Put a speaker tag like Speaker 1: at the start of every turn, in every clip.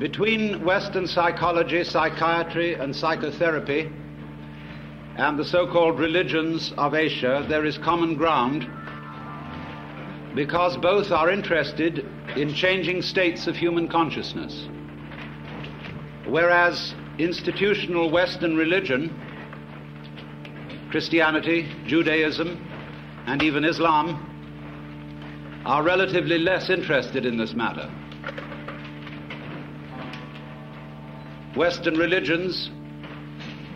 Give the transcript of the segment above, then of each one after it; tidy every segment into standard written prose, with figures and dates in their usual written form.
Speaker 1: Between Western psychology, psychiatry, and psychotherapy and the so-called religions of Asia, there is common ground because both are interested in changing states of human consciousness. Whereas institutional Western religion, Christianity, Judaism, and even Islam are relatively less interested in this matter. Western religions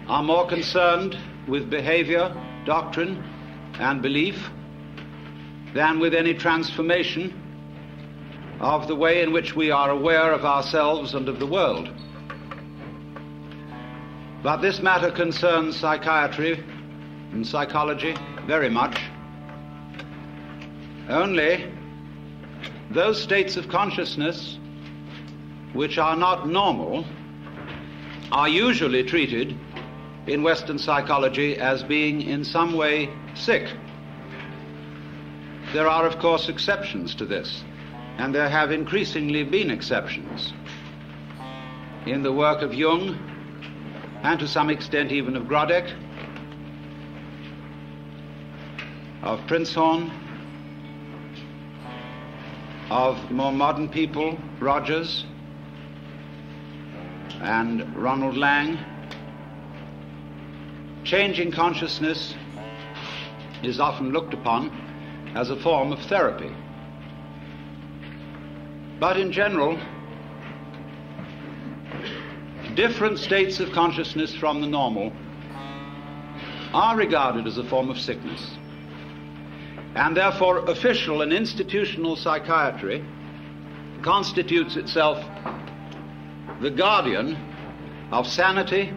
Speaker 1: are more concerned with behavior, doctrine, and belief than with any transformation of the way in which we are aware of ourselves and of the world. But this matter concerns psychiatry and psychology very much. Only those states of consciousness which are not normal are usually treated in Western psychology as being in some way sick. There are, of course, exceptions to this, and there have increasingly been exceptions in the work of Jung and to some extent even of Grodek, of Prinzhorn, of more modern people, Rogers and Ronald Lang. Changing consciousness is often looked upon as a form of therapy. But in general, different states of consciousness from the normal are regarded as a form of sickness. And therefore, official and institutional psychiatry constitutes itself the guardian of sanity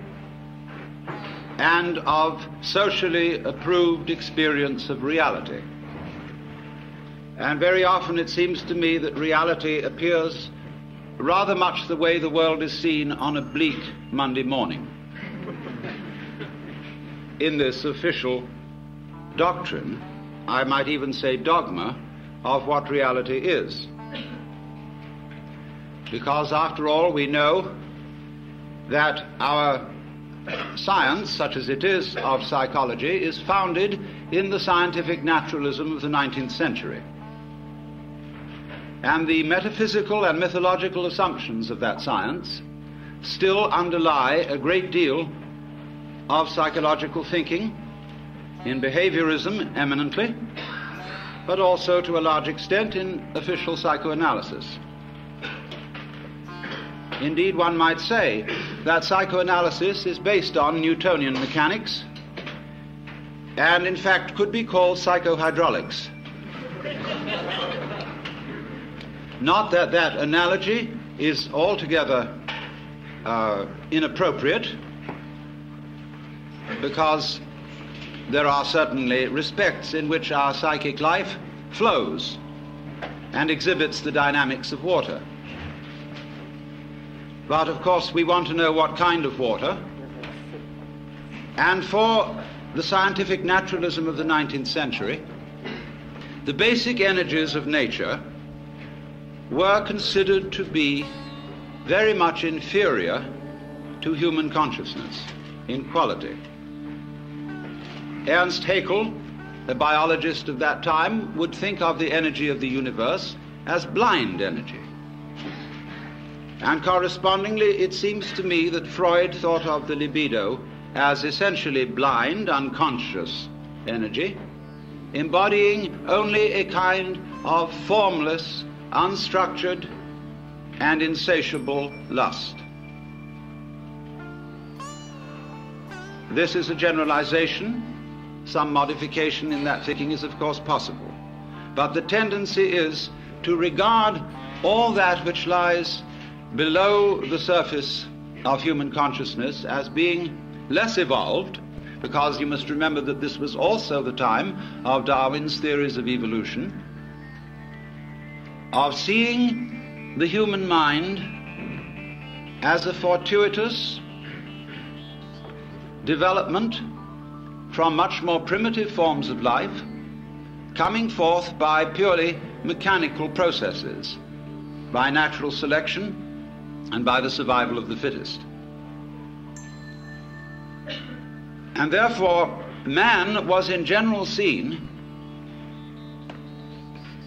Speaker 1: and of socially approved experience of reality. And very often it seems to me that reality appears rather much the way the world is seen on a bleak Monday morning. In this official doctrine, I might even say dogma, of what reality is. Because after all, we know that our science, such as it is of psychology, is founded in the scientific naturalism of the 19th century. And the metaphysical and mythological assumptions of that science still underlie a great deal of psychological thinking, in behaviorism eminently, but also to a large extent in official psychoanalysis. Indeed, one might say that psychoanalysis is based on Newtonian mechanics and in fact could be called psychohydraulics. Not that that analogy is altogether inappropriate, because there are certainly respects in which our psychic life flows and exhibits the dynamics of water. But of course we want to know what kind of water, and for the scientific naturalism of the 19th century, the basic energies of nature were considered to be very much inferior to human consciousness in quality. Ernst Haeckel, a biologist of that time, would think of the energy of the universe as blind energy. And correspondingly, it seems to me that Freud thought of the libido as essentially blind, unconscious energy, embodying only a kind of formless, unstructured, and insatiable lust. This is a generalization. Some modification in that thinking is, of course, possible. But the tendency is to regard all that which lies below the surface of human consciousness as being less evolved, because you must remember that this was also the time of Darwin's theories of evolution, of seeing the human mind as a fortuitous development from much more primitive forms of life, coming forth by purely mechanical processes, by natural selection and by the survival of the fittest. And therefore, man was in general seen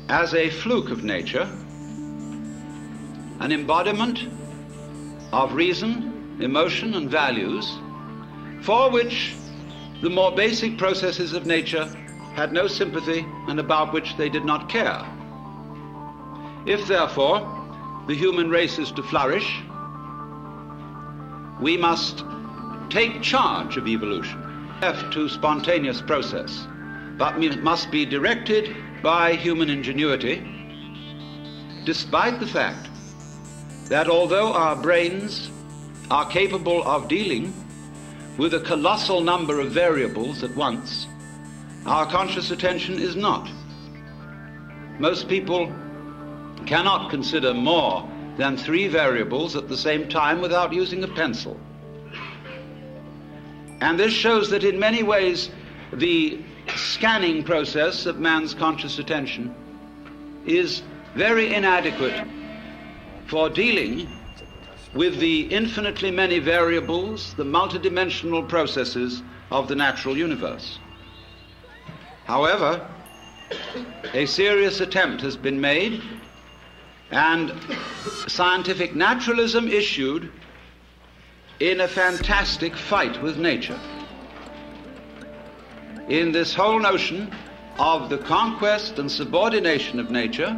Speaker 1: as a fluke of nature, an embodiment of reason, emotion, and values, for which the more basic processes of nature had no sympathy and about which they did not care. If, therefore, the human race is to flourish, we must take charge of evolution, left to spontaneous process, but must be directed by human ingenuity, despite the fact that although our brains are capable of dealing with a colossal number of variables at once, our conscious attention is not. Most people cannot consider more than 3 variables at the same time without using a pencil. And this shows that in many ways the scanning process of man's conscious attention is very inadequate for dealing with the infinitely many variables, the multidimensional processes of the natural universe. However, a serious attempt has been made, and scientific naturalism issued in a fantastic fight with nature, in this whole notion of the conquest and subordination of nature,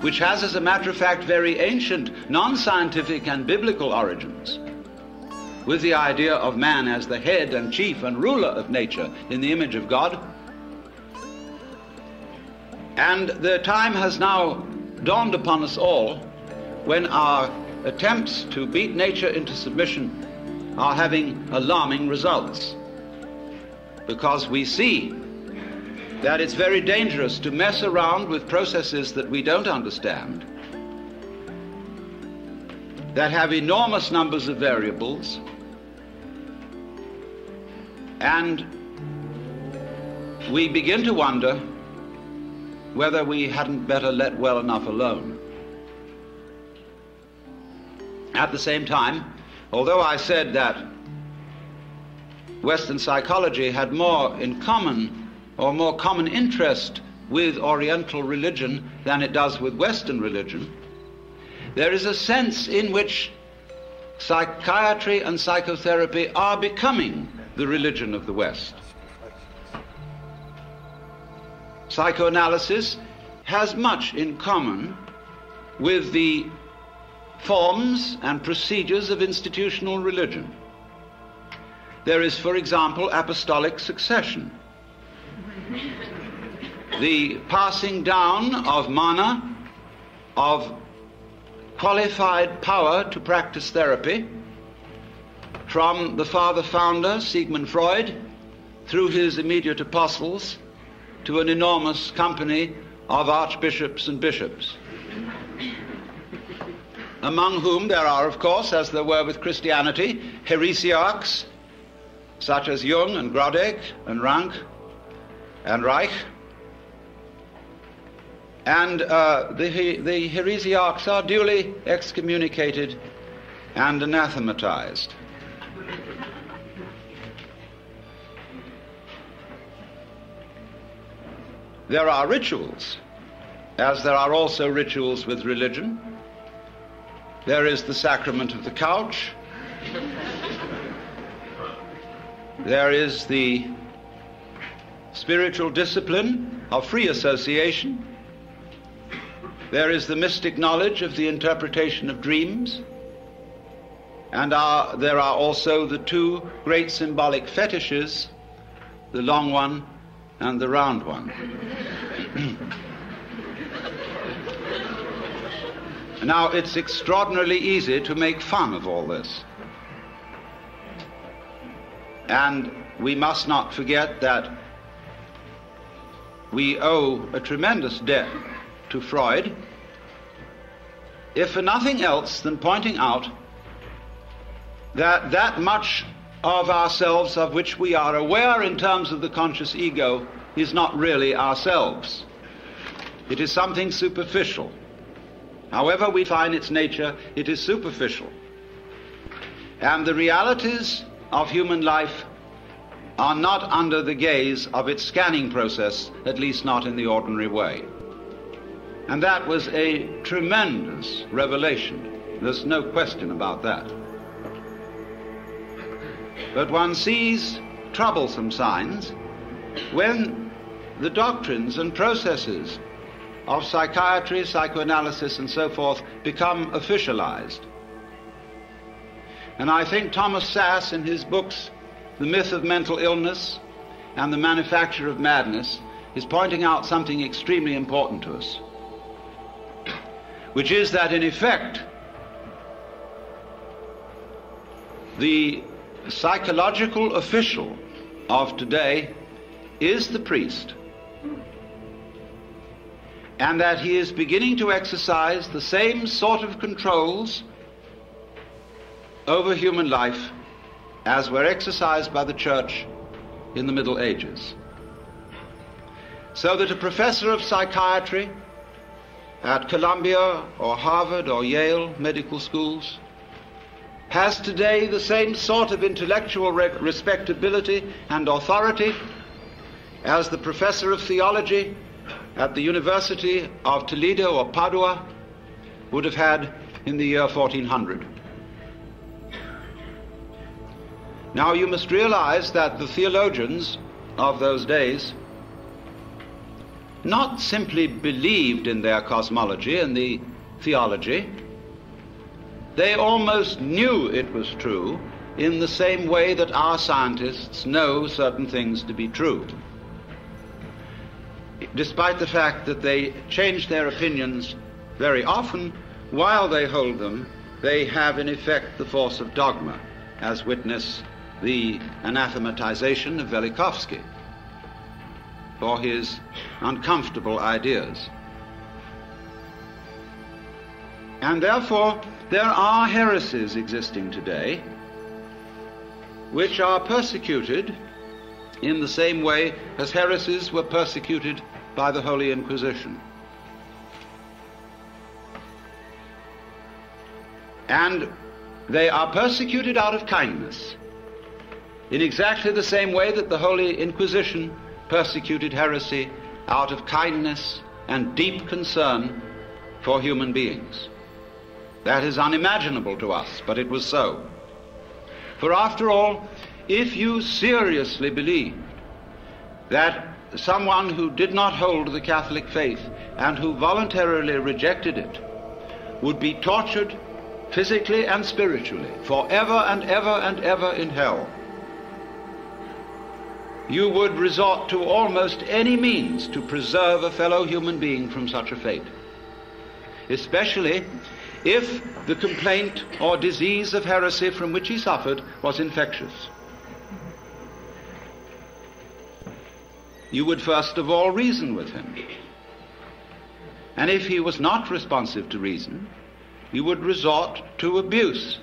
Speaker 1: which has, as a matter of fact, very ancient, non-scientific and biblical origins, with the idea of man as the head and chief and ruler of nature in the image of God. And the time has now dawned upon us all when our attempts to beat nature into submission are having alarming results, because we see that it's very dangerous to mess around with processes that we don't understand, that have enormous numbers of variables, and we begin to wonder whether we hadn't better let well enough alone. At the same time, although I said that Western psychology had more in common, or more common interest with Oriental religion than it does with Western religion, there is a sense in which psychiatry and psychotherapy are becoming the religion of the West. Psychoanalysis has much in common with the forms and procedures of institutional religion. There is, for example, apostolic succession, the passing down of mana, of qualified power to practice therapy, from the father founder, Sigmund Freud, through his immediate apostles, to an enormous company of archbishops and bishops, among whom there are, of course, as there were with Christianity, heresiarchs such as Jung and Grodek and Rank and Reich. And the heresiarchs are duly excommunicated and anathematized. There are rituals, as there are also rituals with religion. There is the sacrament of the couch. There is the spiritual discipline of free association. There is the mystic knowledge of the interpretation of dreams. And there are also the 2 great symbolic fetishes, the long one and the round one. Now, it's extraordinarily easy to make fun of all this. And we must not forget that we owe a tremendous debt to Freud, if for nothing else than pointing out that much of ourselves of which we are aware in terms of the conscious ego is not really ourselves. It is something superficial. However we find its nature, it is superficial. And the realities of human life are not under the gaze of its scanning process, at least not in the ordinary way. And that was a tremendous revelation. There's no question about that. But one sees troublesome signs when the doctrines and processes of psychiatry, psychoanalysis, and so forth become officialized. And I think Thomas Sass, in his books, The Myth of Mental Illness and The Manufacture of Madness, is pointing out something extremely important to us, which is that, in effect, the psychological official of today is the priest, and that he is beginning to exercise the same sort of controls over human life as were exercised by the church in the Middle Ages. So that a professor of psychiatry at Columbia or Harvard or Yale medical schools has today the same sort of intellectual respectability and authority as the professor of theology at the University of Toledo or Padua would have had in the year 1400. Now you must realize that the theologians of those days not simply believed in their cosmology and the theology, they almost knew it was true in the same way that our scientists know certain things to be true. Despite the fact that they change their opinions very often, while they hold them, they have in effect the force of dogma, as witness the anathematization of Velikovsky for his uncomfortable ideas. And therefore, there are heresies existing today which are persecuted in the same way as heresies were persecuted by the Holy Inquisition. And they are persecuted out of kindness, in exactly the same way that the Holy Inquisition persecuted heresy out of kindness and deep concern for human beings. That is unimaginable to us, but it was so. For after all, if you seriously believed that someone who did not hold the Catholic faith and who voluntarily rejected it would be tortured physically and spiritually forever and ever and ever in hell, you would resort to almost any means to preserve a fellow human being from such a fate, especially if the complaint or disease of heresy from which he suffered was infectious. You would first of all reason with him. And if he was not responsive to reason, you would resort to abuse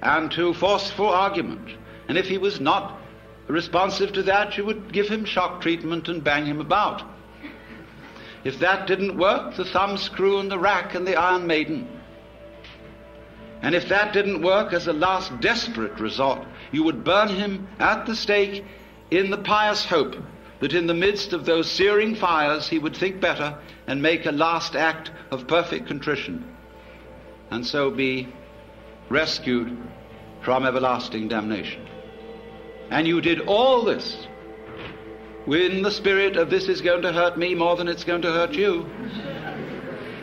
Speaker 1: and to forceful argument. And if he was not responsive to that, you would give him shock treatment and bang him about. If that didn't work, the thumbscrew and the rack and the Iron Maiden. And if that didn't work, as a last desperate resort, you would burn him at the stake in the pious hope that in the midst of those searing fires he would think better and make a last act of perfect contrition, and so be rescued from everlasting damnation. And you did all this in the spirit of this is going to hurt me more than it's going to hurt you,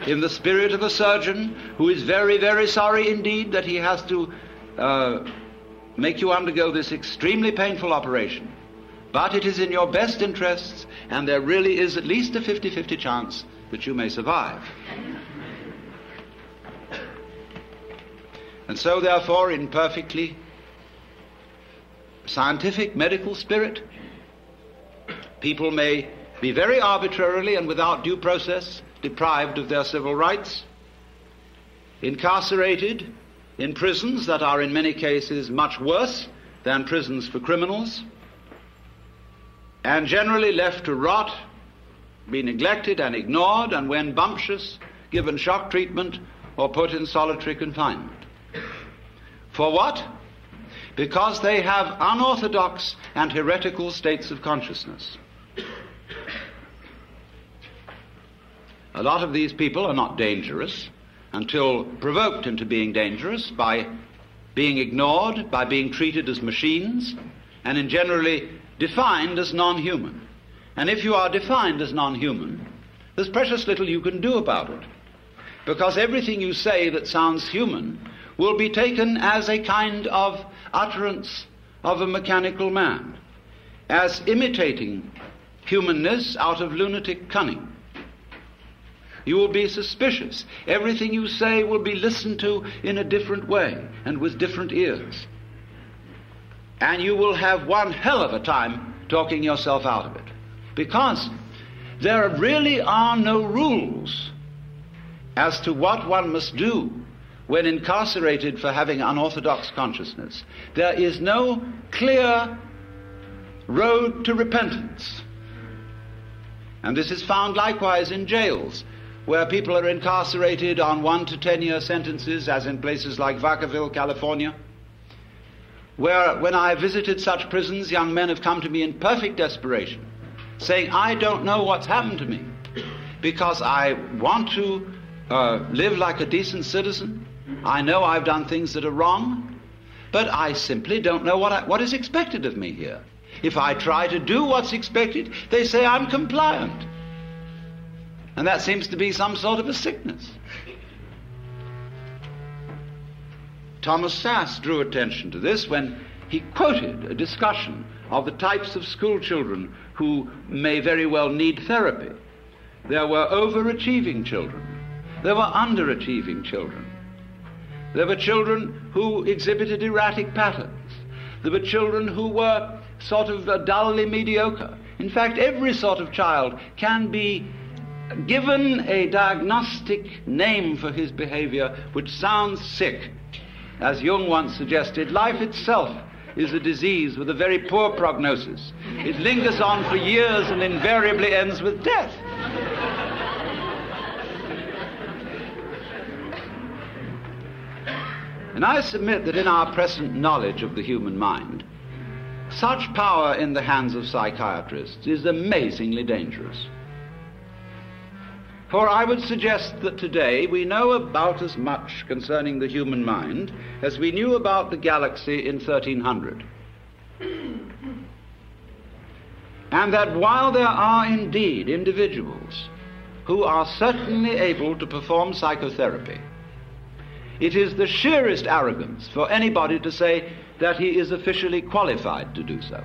Speaker 1: in the spirit of a surgeon who is very, very sorry indeed that he has to make you undergo this extremely painful operation. But it is in your best interests, and there really is at least a 50-50 chance that you may survive. And so, therefore, in perfectly scientific medical spirit, people may be very arbitrarily and without due process deprived of their civil rights, incarcerated in prisons that are in many cases much worse than prisons for criminals, and generally left to rot, be neglected and ignored, and when bumptious, given shock treatment or put in solitary confinement. For what? Because they have unorthodox and heretical states of consciousness. A lot of these people are not dangerous until provoked into being dangerous by being ignored, by being treated as machines, and in generally defined as non-human. And if you are defined as non-human, there's precious little you can do about it, because everything you say that sounds human will be taken as a kind of utterance of a mechanical man, as imitating humanness out of lunatic cunning. You will be suspicious. Everything you say will be listened to in a different way and with different ears. And you will have one hell of a time talking yourself out of it, because there really are no rules as to what one must do when incarcerated for having unorthodox consciousness. There is no clear road to repentance. And this is found likewise in jails, where people are incarcerated on 1 to 10 year sentences, as in places like Vacaville, California, where when I visited such prisons, young men have come to me in perfect desperation, saying, I don't know what's happened to me, because I want to live like a decent citizen. I know I've done things that are wrong, but I simply don't know what is expected of me here. If I try to do what's expected, they say I'm compliant. And that seems to be some sort of a sickness. Thomas Sass drew attention to this when he quoted a discussion of the types of school children who may very well need therapy. There were overachieving children. There were underachieving children. There were children who exhibited erratic patterns. There were children who were sort of dully mediocre. In fact, every sort of child can be given a diagnostic name for his behavior which sounds sick. As Jung once suggested, life itself is a disease with a very poor prognosis. It lingers on for years and invariably ends with death. And I submit that in our present knowledge of the human mind, such power in the hands of psychiatrists is amazingly dangerous. For I would suggest that today we know about as much concerning the human mind as we knew about the galaxy in 1300. And that while there are indeed individuals who are certainly able to perform psychotherapy, it is the sheerest arrogance for anybody to say that he is officially qualified to do so.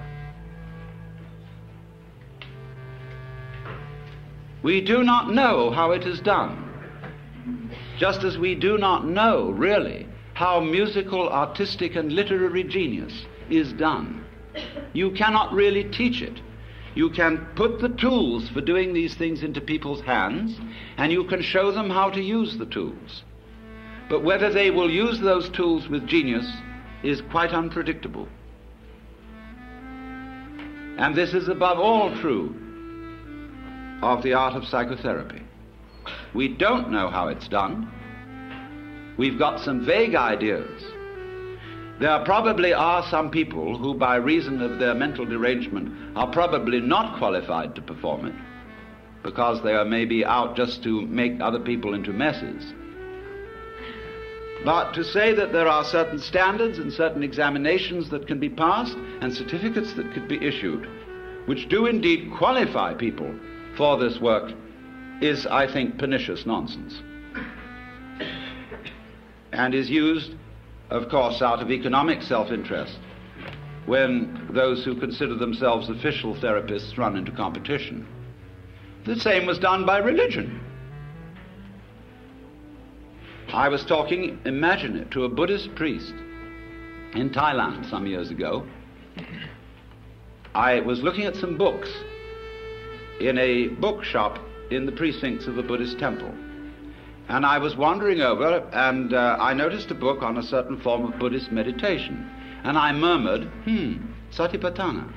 Speaker 1: We do not know how it is done, just as we do not know, really, how musical, artistic, and literary genius is done. You cannot really teach it. You can put the tools for doing these things into people's hands, and you can show them how to use the tools. But whether they will use those tools with genius is quite unpredictable. And this is above all true of the art of psychotherapy. We don't know how it's done. We've got some vague ideas. There probably are some people who, by reason of their mental derangement, are probably not qualified to perform it, because they are maybe out just to make other people into messes. But to say that there are certain standards and certain examinations that can be passed and certificates that could be issued, which do indeed qualify people for this work, is, I think, pernicious nonsense, and is used, of course, out of economic self-interest when those who consider themselves official therapists run into competition. The same was done by religion. I was talking, imagine it, to a Buddhist priest in Thailand some years ago. I was looking at some books in a bookshop in the precincts of a Buddhist temple. And I was wandering over, and I noticed a book on a certain form of Buddhist meditation. And I murmured, Satipatthana,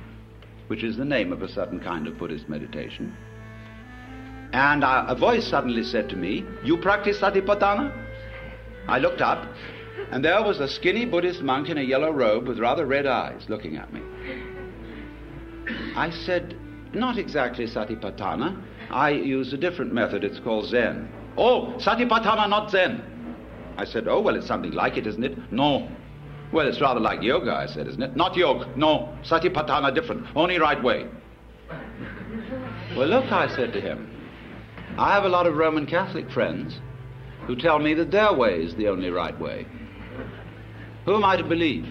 Speaker 1: which is the name of a certain kind of Buddhist meditation. And a voice suddenly said to me, "You practice Satipatthana?" I looked up, and there was a skinny Buddhist monk in a yellow robe with rather red eyes looking at me. I said, not exactly Satipatthana. I use a different method. It's called Zen. Oh, Satipatthana, not Zen. I said, oh, well, it's something like it, isn't it? No. Well, it's rather like yoga, I said, isn't it? Not yoga. No. Satipatthana, different. Only right way. Well, look, I said to him, I have a lot of Roman Catholic friends who tell me that their way is the only right way. Who am I to believe?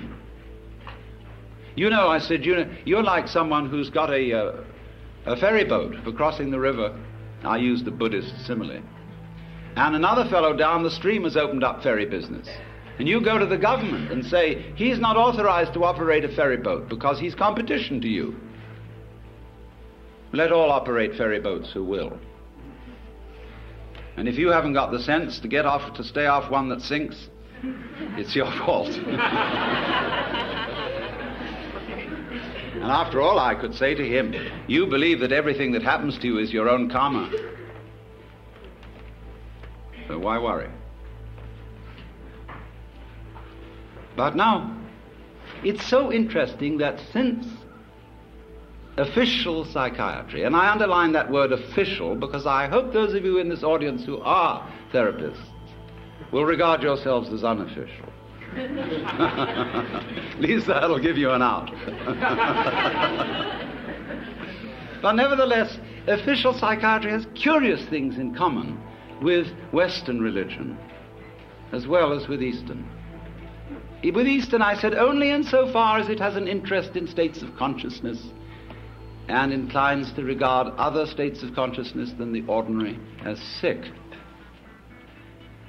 Speaker 1: You know, I said, you're like someone who's got a ferry boat for crossing the river. I used the Buddhist simile. And another fellow down the stream has opened up ferry business. And you go to the government and say, he's not authorized to operate a ferry boat because he's competition to you. Let all operate ferry boats who will. And if you haven't got the sense to stay off one that sinks, it's your fault. And after all, I could say to him, you believe that everything that happens to you is your own karma. So why worry? But now, it's so interesting that since official psychiatry, and I underline that word official because I hope those of you in this audience who are therapists will regard yourselves as unofficial. At least that'll give you an out. But nevertheless, official psychiatry has curious things in common with Western religion as well as with Eastern. With Eastern, I said, only insofar as it has an interest in states of consciousness and inclines to regard other states of consciousness than the ordinary as sick.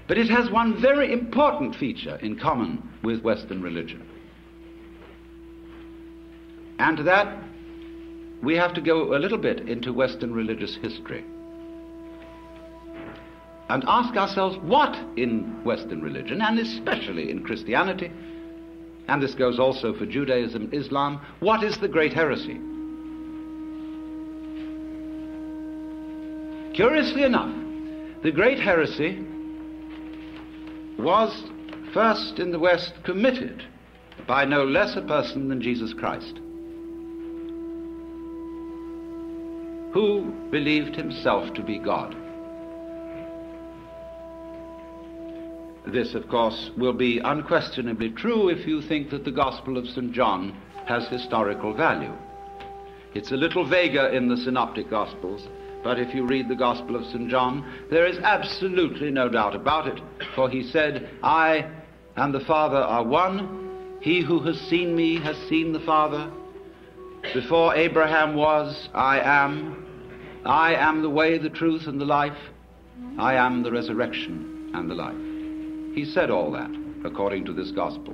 Speaker 1: But it has one very important feature in common with Western religion. And to that, we have to go a little bit into Western religious history and ask ourselves what in Western religion, and especially in Christianity, and this goes also for Judaism, Islam, what is the great heresy? Curiously enough, the great heresy was first in the West committed by no less a person than Jesus Christ, who believed himself to be God. This, of course, will be unquestionably true if you think that the Gospel of St. John has historical value. It's a little vaguer in the Synoptic Gospels, but if you read the Gospel of St. John, there is absolutely no doubt about it, for he said, I and the Father are one. He who has seen me has seen the Father. Before Abraham was, I am. I am the way, the truth, and the life. I am the resurrection and the life. He said all that according to this Gospel.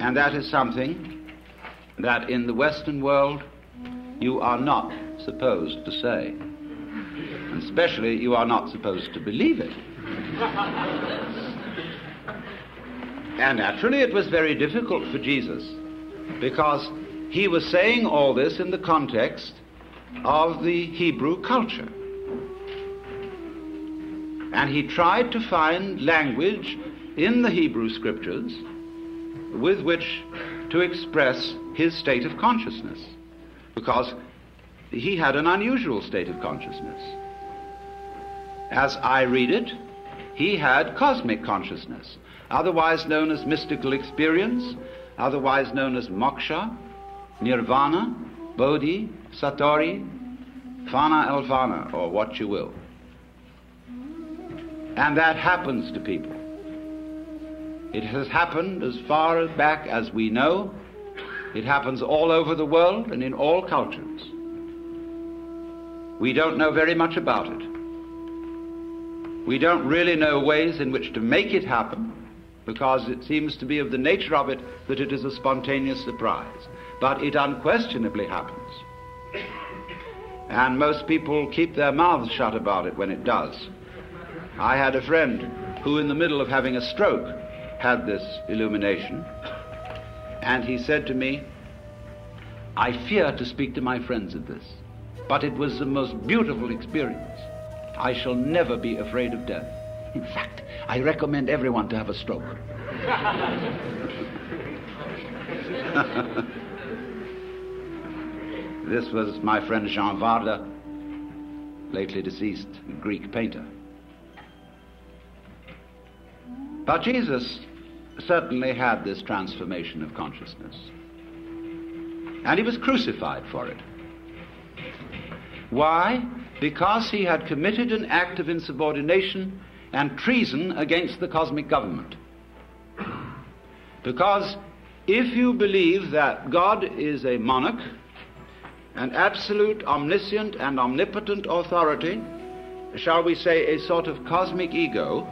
Speaker 1: And that is something that in the Western world you are not supposed to say. And especially you are not supposed to believe it. And naturally it was very difficult for Jesus, because he was saying all this in the context of the Hebrew culture. And he tried to find language in the Hebrew scriptures with which to express his state of consciousness, because he had an unusual state of consciousness. As I read it, he had cosmic consciousness, otherwise known as mystical experience, otherwise known as moksha, nirvana, bodhi, satori, fana elvana, or what you will. And that happens to people. It has happened as far back as we know. It happens all over the world and in all cultures. We don't know very much about it. We don't really know ways in which to make it happen, because it seems to be of the nature of it that it is a spontaneous surprise. But it unquestionably happens. And most people keep their mouths shut about it when it does. I had a friend who, in the middle of having a stroke, had this illumination, and he said to me, I fear to speak to my friends of this, but it was the most beautiful experience. I shall never be afraid of death. In fact, I recommend everyone to have a stroke. This was my friend Jean Varda, lately deceased, Greek painter. But Jesus certainly had this transformation of consciousness. And he was crucified for it. Why? Because he had committed an act of insubordination and treason against the cosmic government. Because if you believe that God is a monarch, an absolute, omniscient, and omnipotent authority, shall we say a sort of cosmic ego,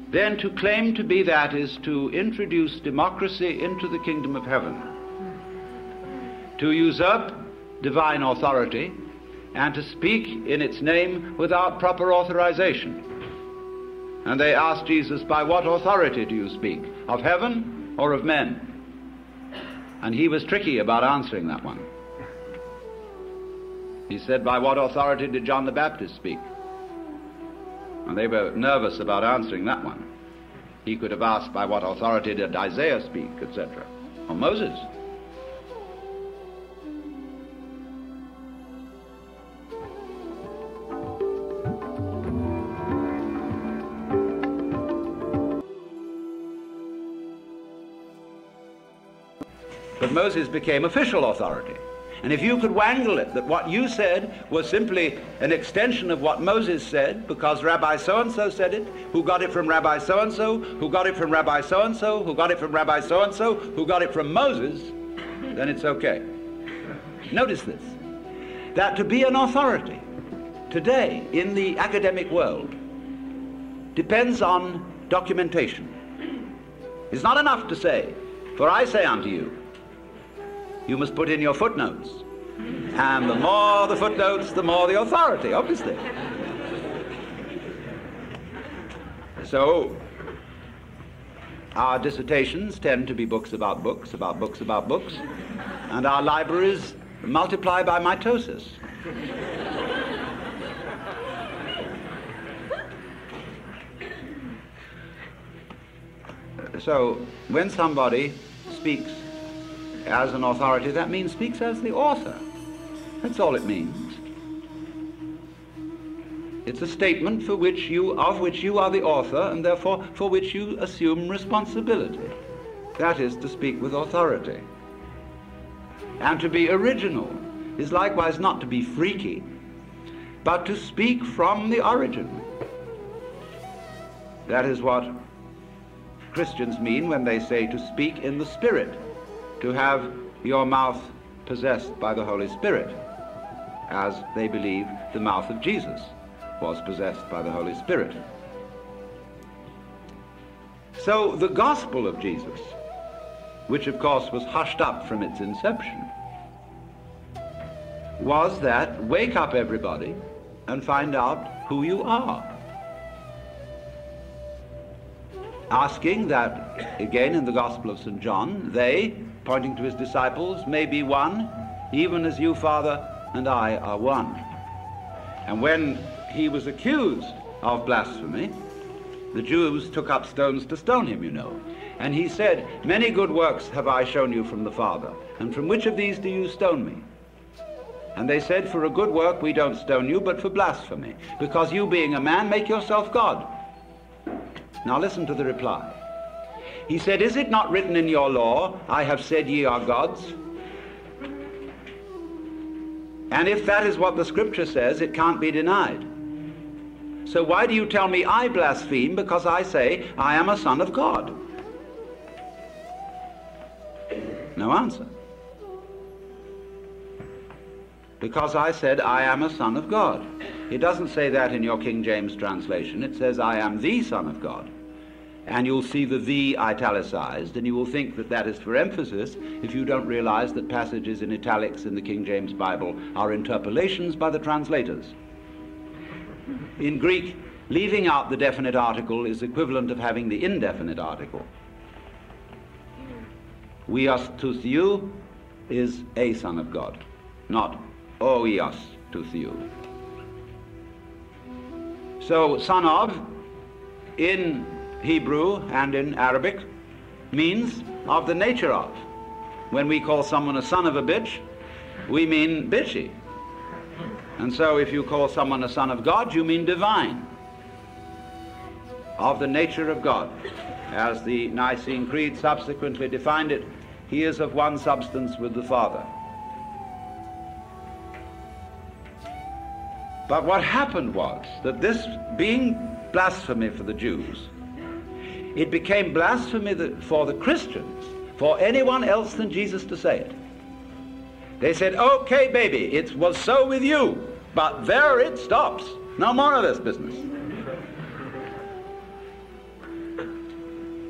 Speaker 1: then to claim to be that is to introduce democracy into the kingdom of heaven, to usurp divine authority, and to speak in its name without proper authorization. And they asked Jesus, by what authority do you speak? Of heaven or of men? And he was tricky about answering that one. He said, by what authority did John the Baptist speak? And they were nervous about answering that one. He could have asked, by what authority did Isaiah speak, etc. Or Moses. But Moses became official authority. And if you could wangle it that what you said was simply an extension of what Moses said, because Rabbi so-and-so said it, who got it from Rabbi so-and-so, who got it from Rabbi so-and-so, who got it from Rabbi so-and-so, who got it from Moses, then it's okay. Notice this, that to be an authority today in the academic world depends on documentation. It's not enough to say, for I say unto you, you must put in your footnotes. And the more the footnotes, the more the authority, obviously. So, our dissertations tend to be books about books, about books about books, and our libraries multiply by mitosis. So, when somebody speaks as an authority, that means speaks as the author. That's all it means. It's a statement of which you are the author, and therefore for which you assume responsibility. That is to speak with authority. And to be original is likewise not to be freaky, but to speak from the origin. That is what Christians mean when they say to speak in the Spirit, to have your mouth possessed by the Holy Spirit, as they believe the mouth of Jesus was possessed by the Holy Spirit. So the gospel of Jesus, which of course was hushed up from its inception, was that wake up everybody and find out who you are. Asking that, again in the Gospel of St. John, they, pointing to his disciples, may be one, even as you, Father, and I are one. And when he was accused of blasphemy, the Jews took up stones to stone him, you know. And he said, many good works have I shown you from the Father, and from which of these do you stone me? And they said, for a good work we don't stone you, but for blasphemy, because you being a man make yourself God. Now listen to the reply. He said, is it not written in your law, I have said ye are gods? And if that is what the scripture says, it can't be denied. So why do you tell me I blaspheme because I say I am a son of God? No answer. Because I said I am a son of God. It doesn't say that in your King James translation. It says I am the Son of God. And you'll see the italicized, and you will think that that is for emphasis if you don't realize that passages in italics in the King James Bible are interpolations by the translators. In Greek, leaving out the definite article is equivalent of having the indefinite article. Oios to theou is a son of God, not oios to theou. So son of, in Hebrew and in Arabic, means of the nature of. When we call someone a son of a bitch, we mean bitchy. And so if you call someone a son of God, you mean divine, of the nature of God. As the Nicene Creed subsequently defined it, he is of one substance with the Father. But what happened was that this being blasphemy for the Jews, it became blasphemy for the Christians, for anyone else than Jesus to say it. They said, okay, baby, it was so with you, but there it stops. No more of this business.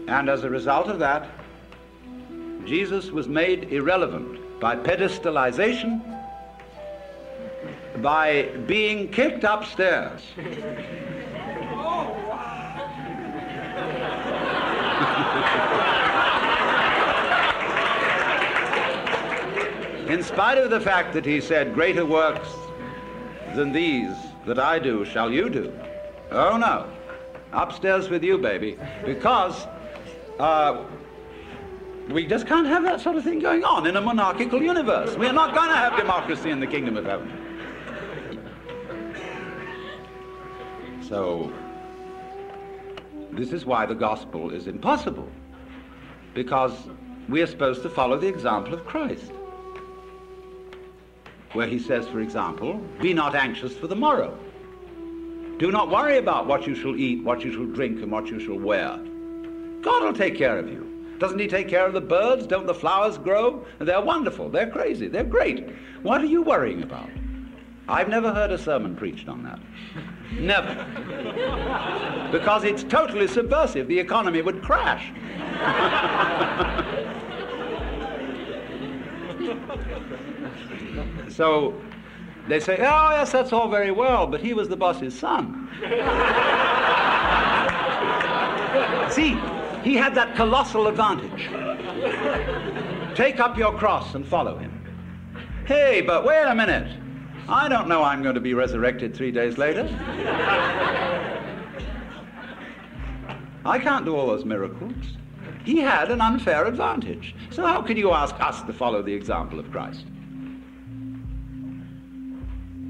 Speaker 1: And as a result of that, Jesus was made irrelevant by pedestalization, by being kicked upstairs. In spite of the fact that he said, greater works than these that I do shall you do. Oh no, upstairs with you, baby, because we just can't have that sort of thing going on in a monarchical universe. We're not going to have democracy in the kingdom of heaven. So this is why the gospel is impossible, because we are supposed to follow the example of Christ, where he says, for example, be not anxious for the morrow. Do not worry about what you shall eat, what you shall drink, and what you shall wear. God will take care of you. Doesn't he take care of the birds? Don't the flowers grow? They're wonderful. They're crazy. They're great. What are you worrying about? I've never heard a sermon preached on that. Never. Because it's totally subversive. The economy would crash. So they say, oh yes, that's all very well, but he was the boss's son. See, he had that colossal advantage. Take up your cross and follow him. Hey, but wait a minute. I don't know I'm going to be resurrected 3 days later. I can't do all those miracles. He had an unfair advantage. So how can you ask us to follow the example of Christ?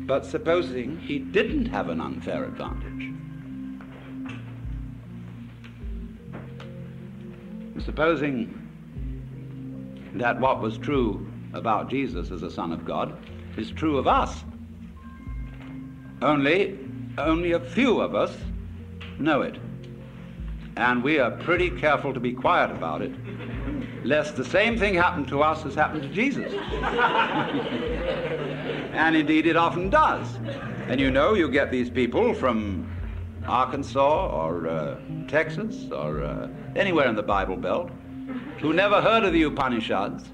Speaker 1: But supposing he didn't have an unfair advantage, supposing that what was true about Jesus as a Son of God is true of us, only a few of us know it. And we are pretty careful to be quiet about it, lest the same thing happen to us as happened to Jesus. And indeed it often does. And you know, you get these people from Arkansas or Texas or anywhere in the Bible Belt who never heard of the Upanishads,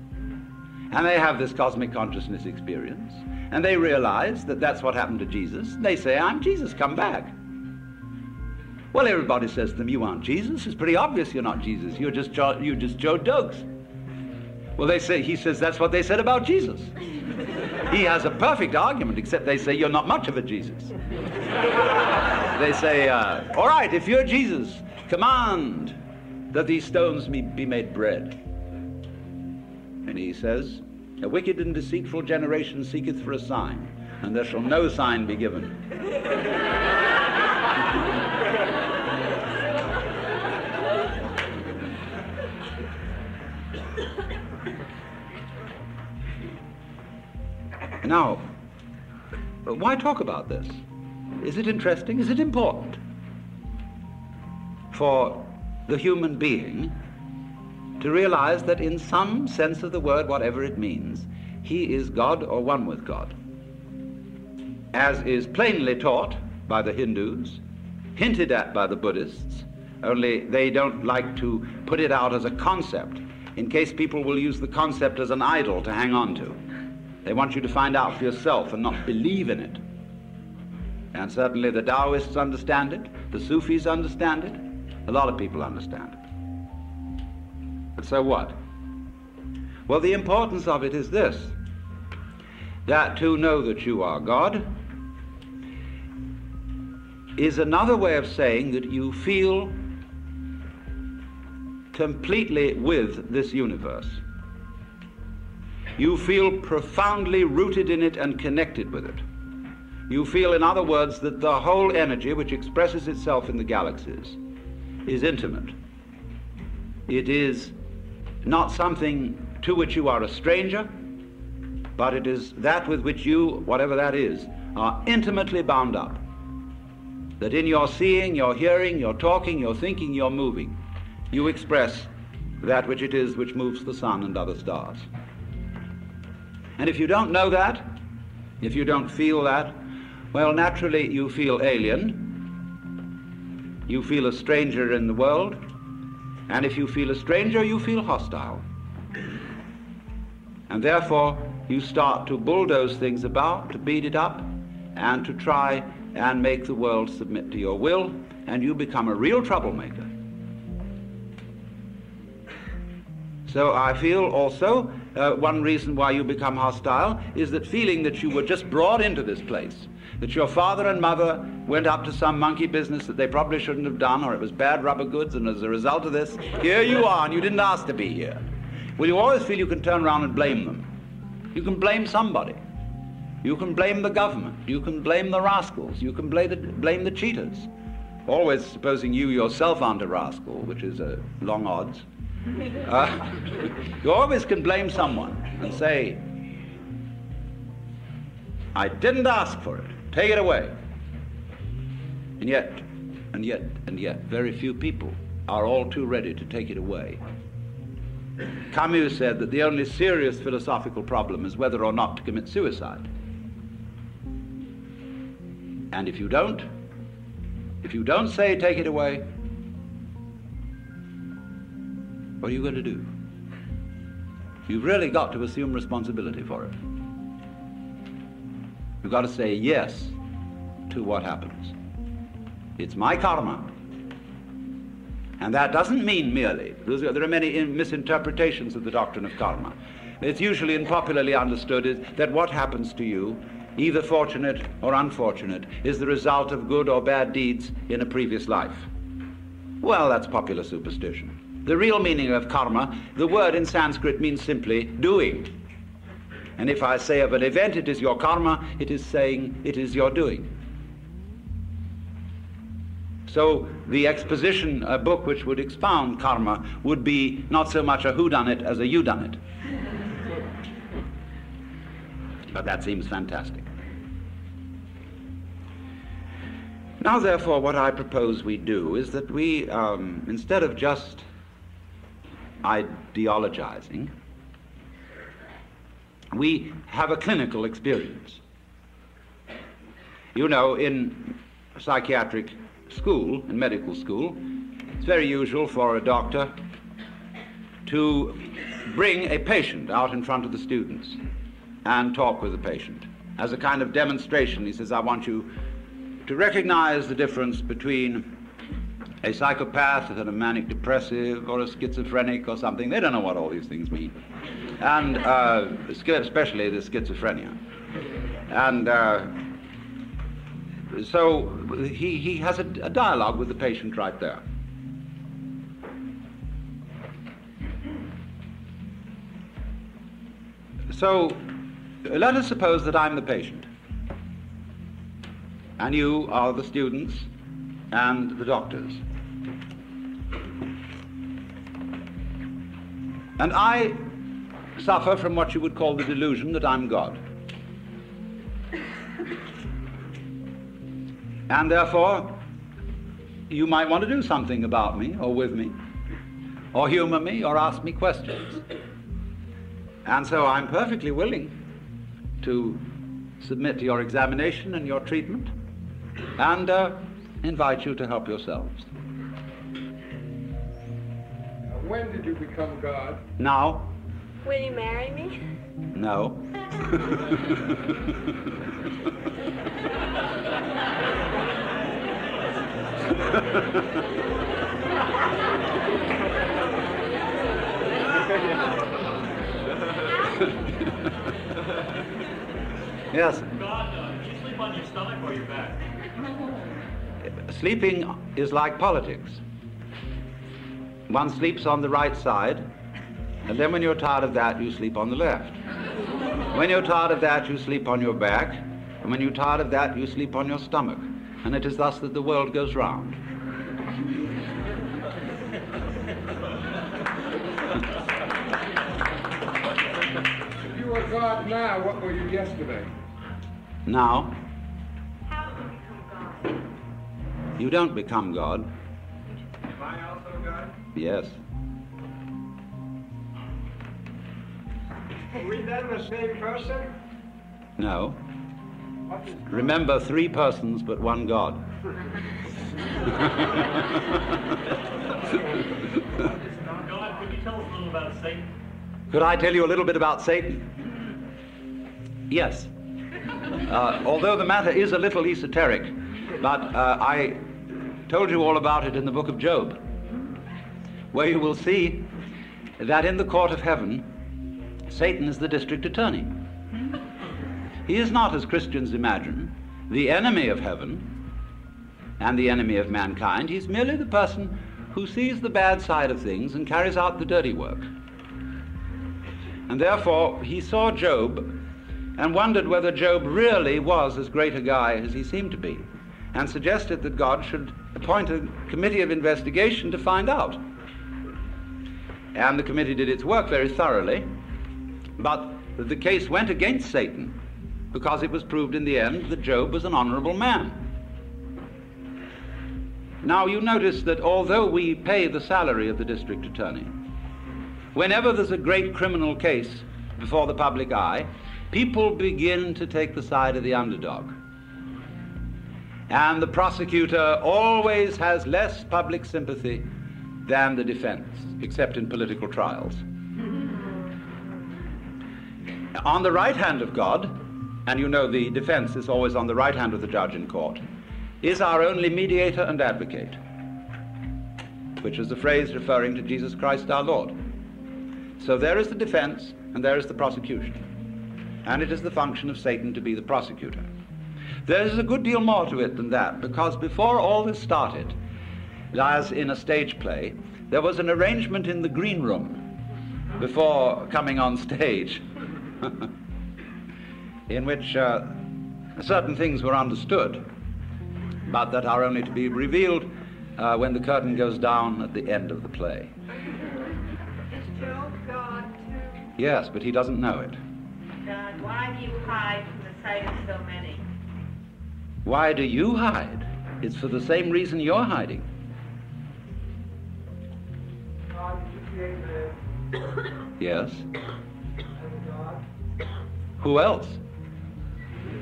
Speaker 1: and they have this cosmic consciousness experience, and they realize that that's what happened to Jesus. They say, I'm Jesus, come back. Well, everybody says to them, you aren't Jesus. It's pretty obvious you're not Jesus. You're just Joe Dogs. Well, he says that's what they said about Jesus. He has a perfect argument, except they say you're not much of a Jesus. They say, all right, if you're Jesus, command that these stones be made bread. And he says, a wicked and deceitful generation seeketh for a sign, and there shall no sign be given. Now, why talk about this? Is it interesting? Is it important for the human being to realize that in some sense of the word, whatever it means, he is God or one with God, as is plainly taught by the Hindus, hinted at by the Buddhists, only they don't like to put it out as a concept, in case people will use the concept as an idol to hang on to. They want you to find out for yourself and not believe in it. And certainly the Taoists understand it, the Sufis understand it, a lot of people understand it. But so what? Well, the importance of it is this, that to know that you are God is another way of saying that you feel completely with this universe. You feel profoundly rooted in it and connected with it. You feel, in other words, that the whole energy which expresses itself in the galaxies is intimate. It is not something to which you are a stranger, but it is that with which you, whatever that is, are intimately bound up. That in your seeing, your hearing, your talking, your thinking, your moving, you express that which it is which moves the sun and other stars. And if you don't know that, if you don't feel that, well, naturally you feel alien, you feel a stranger in the world, and if you feel a stranger, you feel hostile. And therefore, you start to bulldoze things about, to beat it up, and to try and make the world submit to your will, and you become a real troublemaker. So I feel also one reason why you become hostile is that feeling that you were just brought into this place, that your father and mother went up to some monkey business that they probably shouldn't have done, or it was bad rubber goods, and as a result of this, here you are, and you didn't ask to be here. Well, you always feel you can turn around and blame them. You can blame somebody. You can blame the government. You can blame the rascals. You can blame the cheaters. Always supposing you yourself aren't a rascal, which is long odds. You always can blame someone and say, I didn't ask for it. Take it away. And yet, very few people are all too ready to take it away. Camus said that the only serious philosophical problem is whether or not to commit suicide. And if you don't say take it away, what are you going to do? You've really got to assume responsibility for it. You've got to say yes to what happens. It's my karma. And that doesn't mean merely, there are many misinterpretations of the doctrine of karma. It's usually and popularly understood is that what happens to you, either fortunate or unfortunate, is the result of good or bad deeds in a previous life. Well, that's popular superstition. The real meaning of karma, the word in Sanskrit means simply doing. And if I say of an event it is your karma, it is saying it is your doing. So the exposition, a book which would expound karma, would be not so much a whodunit as a youdunit. But that seems fantastic. Now, therefore, what I propose we do is that we, instead of just ideologizing, we have a clinical experience. You know, in psychiatric school, in medical school, it's very usual for a doctor to bring a patient out in front of the students and talk with the patient. As a kind of demonstration, he says, I want you to recognize the difference between a psychopath and a manic depressive or a schizophrenic or something. They don't know what all these things mean. And especially the schizophrenia. And so he has a dialogue with the patient right there. So let us suppose that I'm the patient, and you are the students and the doctors. And I suffer from what you would call the delusion that I'm God. And therefore, you might want to do something about me, or with me, or humor me, or ask me questions. And so I'm perfectly willing to submit to your examination and your treatment, and invite you to help yourselves.
Speaker 2: When did you become God?
Speaker 1: Now.
Speaker 3: Will you marry me?
Speaker 1: No.
Speaker 4: Yes. God, do you sleep on your stomach or your back?
Speaker 1: Sleeping is like politics. One sleeps on the right side, and then when you're tired of that, you sleep on the left. When you're tired of that, you sleep on your back, and when you're tired of that, you sleep on your stomach. And it is thus that the world goes round.
Speaker 2: If you were God now, what were you yesterday?
Speaker 1: Now,
Speaker 3: How do you become God?
Speaker 1: you don't become God.
Speaker 2: Am I also God?
Speaker 1: Yes.
Speaker 2: Are we then the same person?
Speaker 1: No.
Speaker 2: What is God?
Speaker 1: Remember, 3 persons, but 1 God.
Speaker 4: God, could you tell us a little about Satan?
Speaker 1: Could I tell you a little bit about Satan? Yes. Although the matter is a little esoteric, but I told you all about it in the book of Job, where you will see that in the court of heaven, Satan is the district attorney. He is not, as Christians imagine, the enemy of heaven and the enemy of mankind. He's merely the person who sees the bad side of things and carries out the dirty work. And therefore, he saw Job and wondered whether Job really was as great a guy as he seemed to be, and suggested that God should appoint a committee of investigation to find out. And the committee did its work very thoroughly, but the case went against Satan because it was proved in the end that Job was an honorable man. Now you notice that although we pay the salary of the district attorney, whenever there's a great criminal case before the public eye, people begin to take the side of the underdog. And the prosecutor always has less public sympathy than the defense, except in political trials. On the right hand of God, and you know the defense is always on the right hand of the judge in court, is our only mediator and advocate, which is a phrase referring to Jesus Christ our Lord. So there is the defense and there is the prosecution. And it is the function of Satan to be the prosecutor. There is a good deal more to it than that, because before all this started, as in a stage play, there was an arrangement in the green room before coming on stage in which certain things were understood, but that are only to be revealed when the curtain goes down at the end of the play.
Speaker 3: Is Job God too?
Speaker 1: Yes, but he doesn't know it.
Speaker 5: God, why do you hide from the sight of so many?
Speaker 1: Why do you hide? It's for the same reason you're hiding.
Speaker 2: God, did you create man
Speaker 1: Yes.
Speaker 2: as God?
Speaker 1: Who else?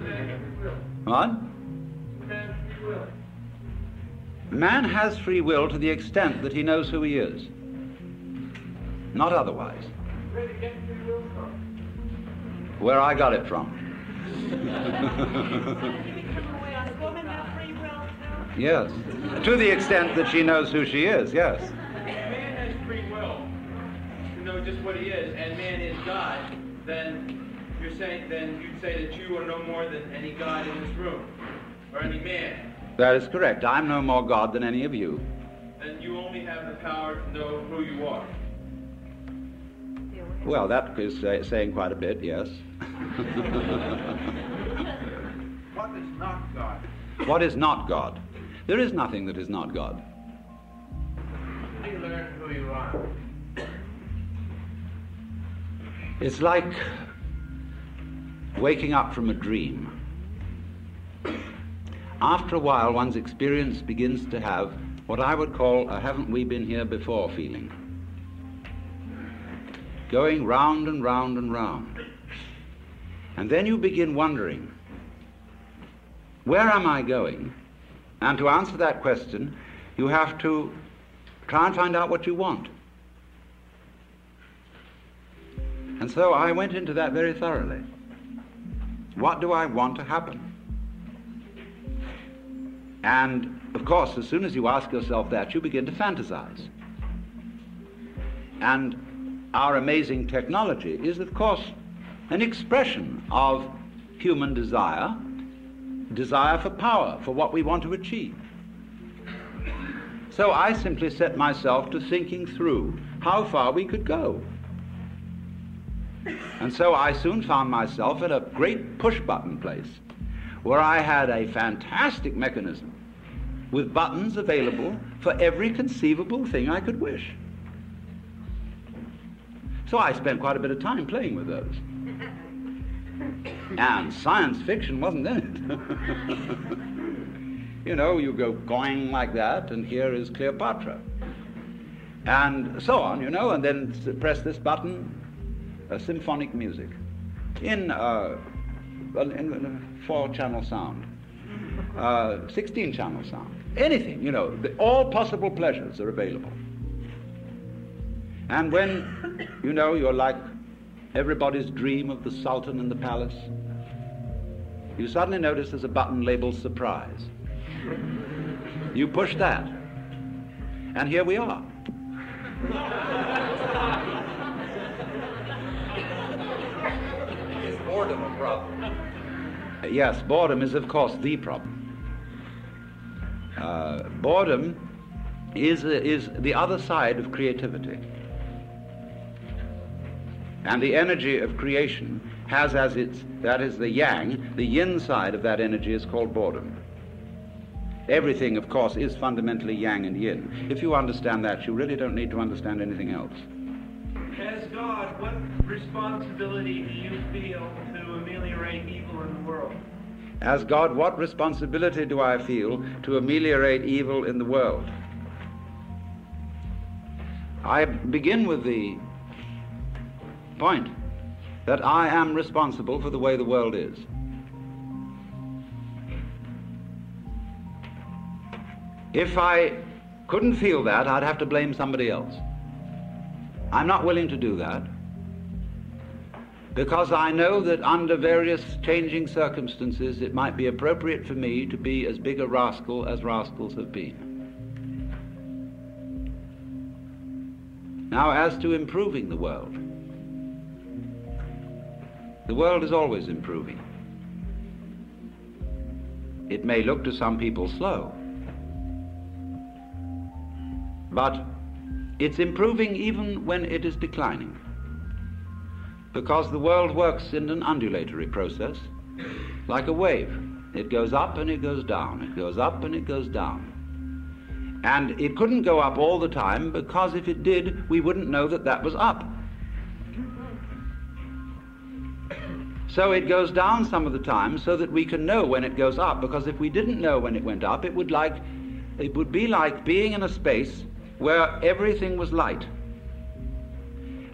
Speaker 2: Man free will.
Speaker 1: What?
Speaker 2: Man free will.
Speaker 1: Man has free will to the extent that he knows who he is. Not otherwise.
Speaker 2: Where did you get free will from?
Speaker 1: Where I got it from.
Speaker 3: Does a woman have free will too?
Speaker 1: Yes. To the extent that she knows who she is, yes.
Speaker 4: If man has free will to know just what he is, and man is God, then you'd say that you are no more than any God in this room, or any man.
Speaker 1: That is correct. I'm no more God than any of you.
Speaker 4: Then you only have the power to know who you are.
Speaker 1: Well, that is saying quite a bit, yes.
Speaker 2: What is not God?
Speaker 1: What is not God? There is nothing that is not God.
Speaker 2: How do you learn who you are?
Speaker 1: It's like waking up from a dream. After a while, one's experience begins to have what I would call a haven't we been here before feeling. Going round and round and round. And then you begin wondering, where am I going? And to answer that question, you have to try and find out what you want. And so I went into that very thoroughly. What do I want to happen? And, of course, as soon as you ask yourself that, you begin to fantasize. And our amazing technology is, of course, an expression of human desire for power, for what we want to achieve. So I simply set myself to thinking through how far we could go. And so I soon found myself at a great push-button place where I had a fantastic mechanism with buttons available for every conceivable thing I could wish. So I spent quite a bit of time playing with those. And science fiction wasn't in it. You know, you go going like that, and here is Cleopatra. And so on, you know, and then press this button, symphonic music in 4-channel sound, 16-channel sound, anything, you know, all possible pleasures are available. And when, you know, you're like everybody's dream of the Sultan in the palace, you suddenly notice there's a button labeled surprise. You push that, and here we are.
Speaker 6: Is boredom a problem?
Speaker 1: Yes, boredom is, of course, the problem. Boredom is the other side of creativity. And the energy of creation has as its, that is the yang, the yin side of that energy is called boredom. Everything, of course, is fundamentally yang and yin. If you understand that, you really don't need to understand anything else.
Speaker 4: As God, what responsibility do you feel to ameliorate evil in the world?
Speaker 1: As God, what responsibility do I feel to ameliorate evil in the world? I begin with the point that I am responsible for the way the world is. If I couldn't feel that, I'd have to blame somebody else. I'm not willing to do that, because I know that under various changing circumstances it might be appropriate for me to be as big a rascal as rascals have been. Now, as to improving the world is always improving. It may look to some people slow, but it's improving even when it is declining, because the world works in an undulatory process, like a wave. It goes up and it goes down, it goes up and it goes down. And it couldn't go up all the time, because if it did, we wouldn't know that that was up. So it goes down some of the time so that we can know when it goes up, because if we didn't know when it went up, it would be like being in a space where everything was light.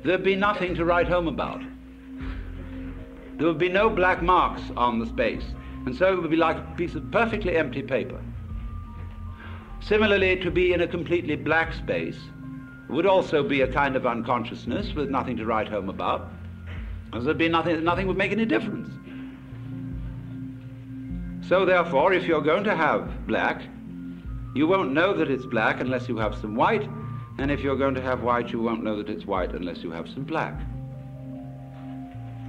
Speaker 1: There'd be nothing to write home about. There would be no black marks on the space, and so it would be like a piece of perfectly empty paper. Similarly, to be in a completely black space would also be a kind of unconsciousness with nothing to write home about, as there'd be nothing would make any difference. So therefore, if you're going to have black, you won't know that it's black unless you have some white, and if you're going to have white, you won't know that it's white unless you have some black.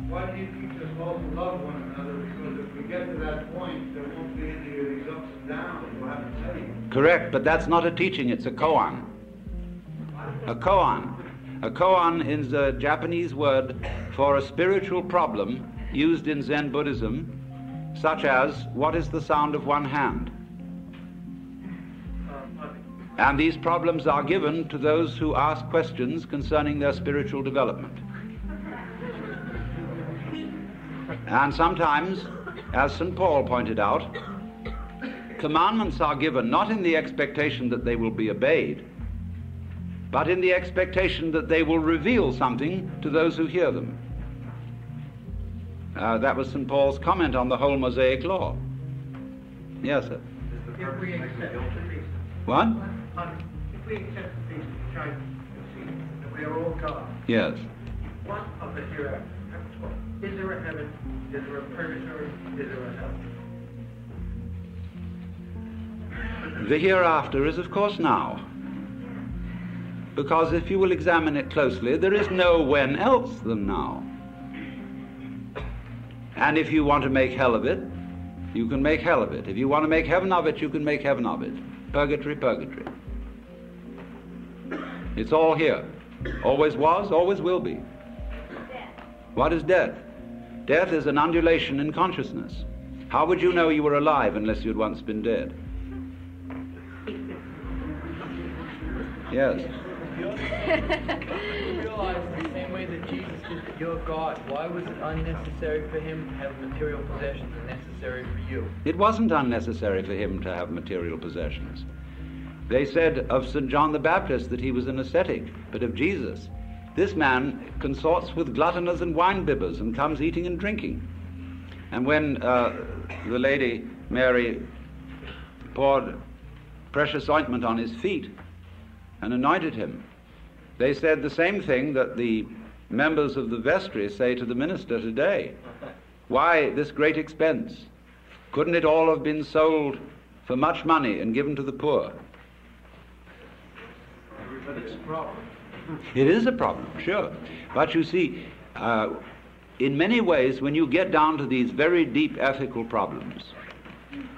Speaker 2: Why do you teach us all to love one another? Because if we get to that point, there won't be any of these ups and downs. We'll have to tell you.
Speaker 1: Correct, but that's not a teaching, it's a koan. A koan. A koan is a Japanese word for a spiritual problem used in Zen Buddhism, such as, what is the sound of one hand? And these problems are given to those who ask questions concerning their spiritual development. And sometimes, as St. Paul pointed out, commandments are given not in the expectation that they will be obeyed, but in the expectation that they will reveal something to those who hear them. That was St. Paul's comment on the whole Mosaic law. Yes, sir.
Speaker 2: If we accept the peace.
Speaker 1: What?
Speaker 2: If we accept the peace, try to see that we are all God.
Speaker 1: Yes.
Speaker 2: What of the hereafter? Is there a heaven? Is there a purgatory? Is there a hell?
Speaker 1: The hereafter is, of course, now. Because if you will examine it closely, there is no when else than now. And if you want to make hell of it, you can make hell of it. If you want to make heaven of it, you can make heaven of it. Purgatory, purgatory. It's all here. Always was, always will be. What is death? Death is an undulation in consciousness. How would you know you were alive unless you'd once been dead? Yes.
Speaker 6: You realize the same way that Jesus is your God, why was it unnecessary for him to have material possessions and necessary for you?
Speaker 1: It wasn't unnecessary for him to have material possessions. They said of St. John the Baptist that he was an ascetic, but of Jesus, this man consorts with gluttoners and wine-bibbers and comes eating and drinking. And when the lady Mary poured precious ointment on his feet and anointed him, they said the same thing that the members of the vestry say to the minister today. Why this great expense? Couldn't it all have been sold for much money and given to the poor?
Speaker 2: It's a problem.
Speaker 1: It is a problem, sure. But you see, in many ways, when you get down to these very deep ethical problems,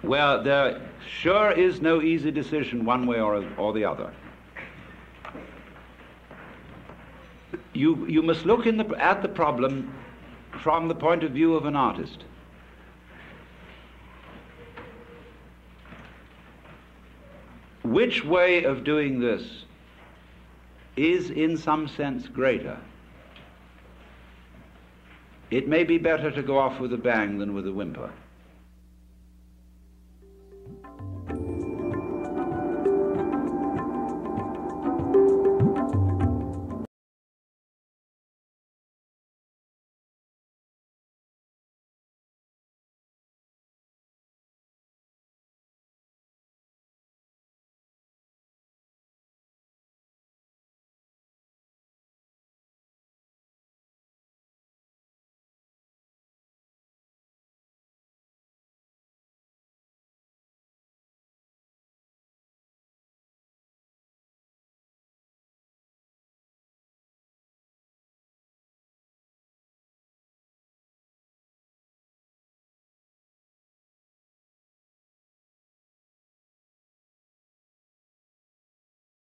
Speaker 1: where there sure is no easy decision one way or the other, you must look at the problem from the point of view of an artist. Which way of doing this is in some sense greater? It may be better to go off with a bang than with a whimper.